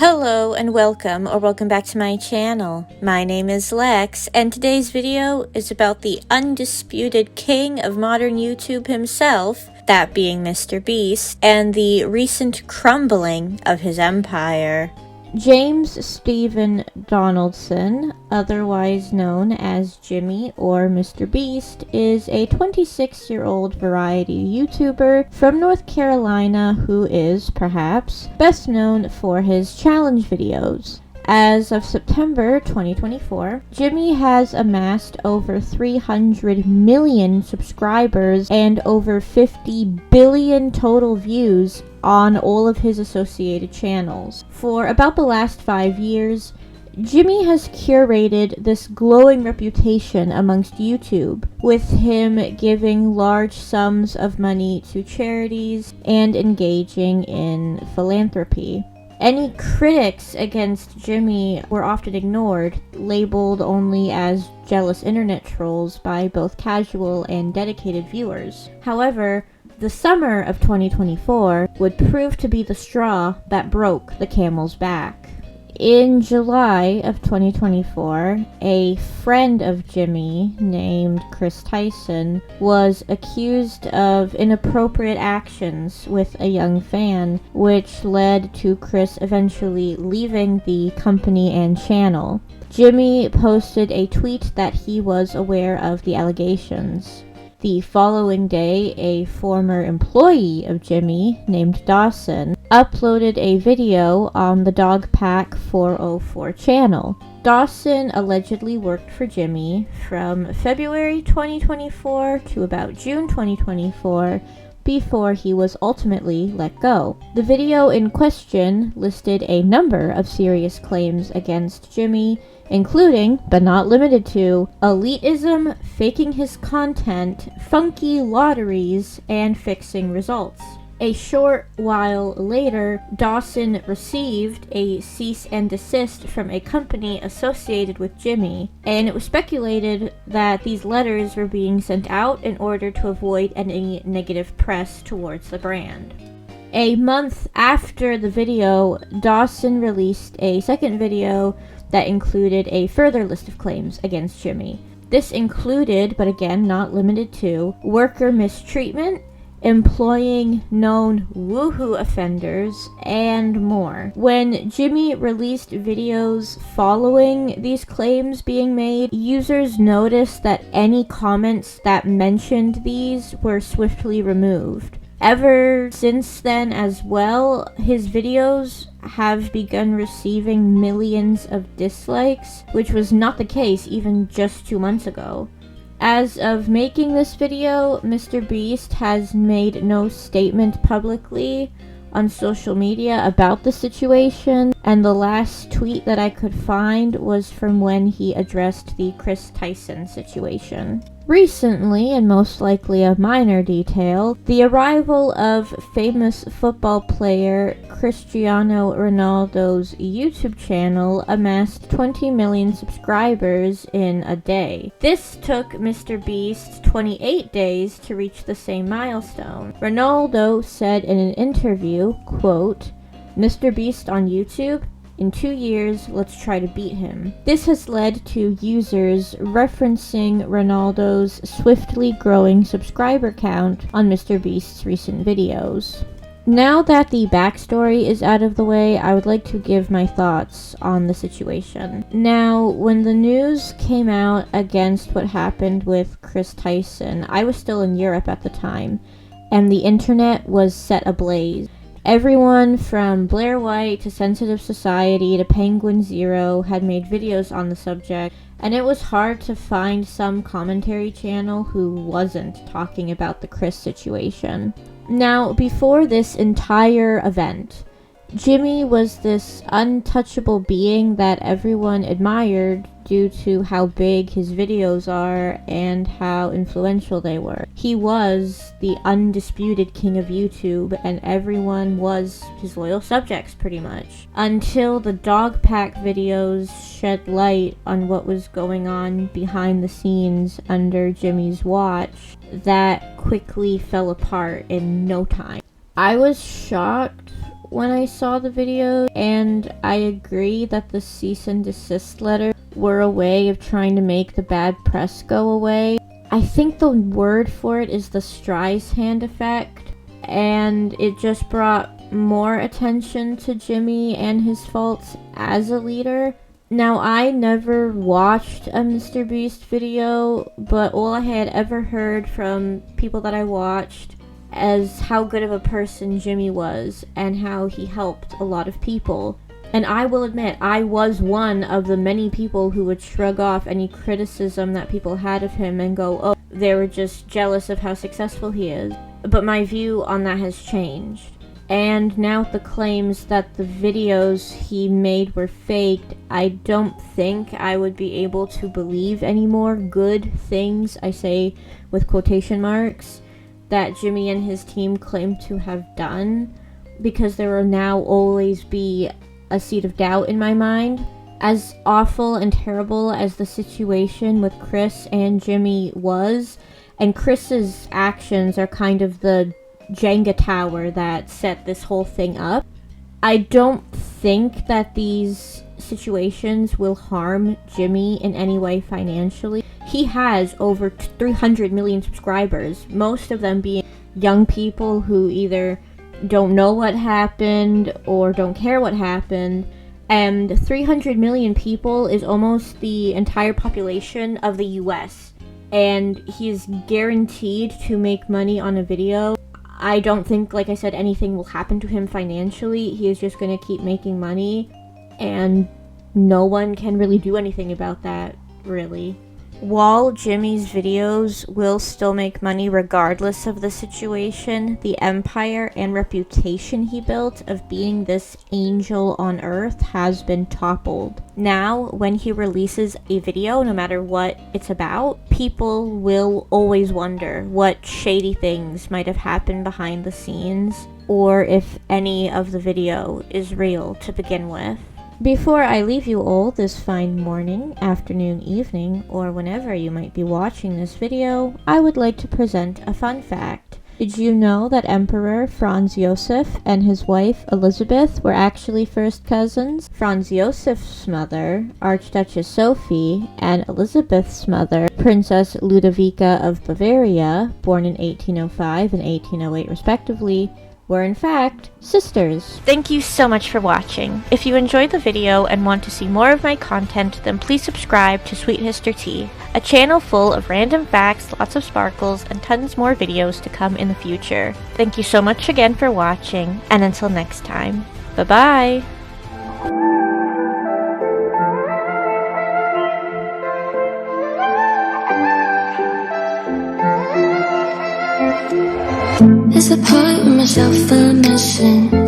Hello and welcome back to my channel. My name is Lex, and today's video is about the undisputed king of modern YouTube himself, that being Mr. Beast, and the recent crumbling of his empire. James Stephen Donaldson, otherwise known as Jimmy or Mr. Beast, is a 26-year-old variety YouTuber from North Carolina who is, perhaps, best known for his challenge videos. As of September 2024, Jimmy has amassed over 300 million subscribers and over 50 billion total views on all of his associated channels. For about the last 5 years, Jimmy has curated this glowing reputation amongst YouTube, with him giving large sums of money to charities and engaging in philanthropy. Any critics against Jimmy were often ignored, labeled only as jealous internet trolls by both casual and dedicated viewers. However, the summer of 2024 would prove to be the straw that broke the camel's back. In July of 2024, a friend of Jimmy named Chris Tyson was accused of inappropriate actions with a young fan, which led to Chris eventually leaving the company and channel. Jimmy posted a tweet that he was aware of the allegations. The following day, a former employee of Jimmy, named Dawson, uploaded a video on the Dogpack 404 channel. Dawson allegedly worked for Jimmy from February 2024 to about June 2024, before he was ultimately let go. The video in question listed a number of serious claims against Jimmy, including, but not limited to, elitism, faking his content, funky lotteries, and fixing results. A short while later, Dawson received a cease and desist from a company associated with Jimmy, and it was speculated that these letters were being sent out in order to avoid any negative press towards the brand. A month after the video, Dawson released a second video that included a further list of claims against Jimmy. This included, but again not limited to, worker mistreatment, employing known woohoo offenders, and more. When Jimmy released videos following these claims being made, users noticed that any comments that mentioned these were swiftly removed. Ever since then as well, his videos have begun receiving millions of dislikes, which was not the case even just 2 months ago. As of making this video, Mr. Beast has made no statement publicly on social media about the situation, and the last tweet that I could find was from when he addressed the Chris Tyson situation. Recently, and most likely a minor detail, the arrival of famous football player Cristiano Ronaldo's YouTube channel amassed 20 million subscribers in a day. This took Mr. Beast 28 days to reach the same milestone. Ronaldo said in an interview, quote, "Mr. Beast on YouTube? In 2 years, let's try to beat him." This has led to users referencing Ronaldo's swiftly growing subscriber count on Mr. Beast's recent videos. Now that the backstory is out of the way, I would like to give my thoughts on the situation. Now, when the news came out against what happened with Chris Tyson, I was still in Europe at the time, and the internet was set ablaze. Everyone from Blair White to Sensitive Society to Penguin Zero had made videos on the subject, and it was hard to find some commentary channel who wasn't talking about the Chris situation. Now, before this entire event, Jimmy was this untouchable being that everyone admired due to how big his videos are and how influential they were. He was the undisputed king of YouTube, and everyone was his loyal subjects pretty much. Until the Dogpack videos shed light on what was going on behind the scenes under Jimmy's watch, that quickly fell apart in no time. I was shocked when I saw the video, and I agree that the cease and desist letter were a way of trying to make the bad press go away. I think the word for it is the Streisand effect, and it just brought more attention to Jimmy and his faults as a leader. Now, I never watched a Mr. Beast video, but all I had ever heard from people that I watched as how good of a person Jimmy was and how he helped a lot of people. And I will admit, I was one of the many people who would shrug off any criticism that people had of him and go, oh, they were just jealous of how successful he is. But my view on that has changed. And now the claims that the videos he made were faked, I don't think I would be able to believe any more good things, I say with quotation marks, that Jimmy and his team claim to have done, because there will now always be a seed of doubt in my mind. As awful and terrible as the situation with Chris and Jimmy was, and Chris's actions are kind of the Jenga tower that set this whole thing up, I don't think that these situations will harm Jimmy in any way financially. He has over 300 million subscribers, most of them being young people who either don't know what happened or don't care what happened. And 300 million people is almost the entire population of the US. And he's guaranteed to make money on a video. I don't think, like I said, anything will happen to him financially. He is just going to keep making money. And no one can really do anything about that, really. While Jimmy's videos will still make money regardless of the situation, the empire and reputation he built of being this angel on earth has been toppled. Now, when he releases a video, no matter what it's about, people will always wonder what shady things might have happened behind the scenes, or if any of the video is real to begin with. Before I leave you all this fine morning, afternoon, evening, or whenever you might be watching this video, I would like to present a fun fact. Did you know that Emperor Franz Josef and his wife Elizabeth were actually first cousins? Franz Josef's mother, Archduchess Sophie, and Elizabeth's mother, Princess Ludovica of Bavaria, born in 1805 and 1808 respectively, were in fact sisters. Thank you so much for watching. If you enjoyed the video and want to see more of my content, then please subscribe to Sweet Histortea, a channel full of random facts, lots of sparkles, and tons more videos to come in the future. Thank you so much again for watching, and until next time, bye-bye! There's a part of myself I'm missing.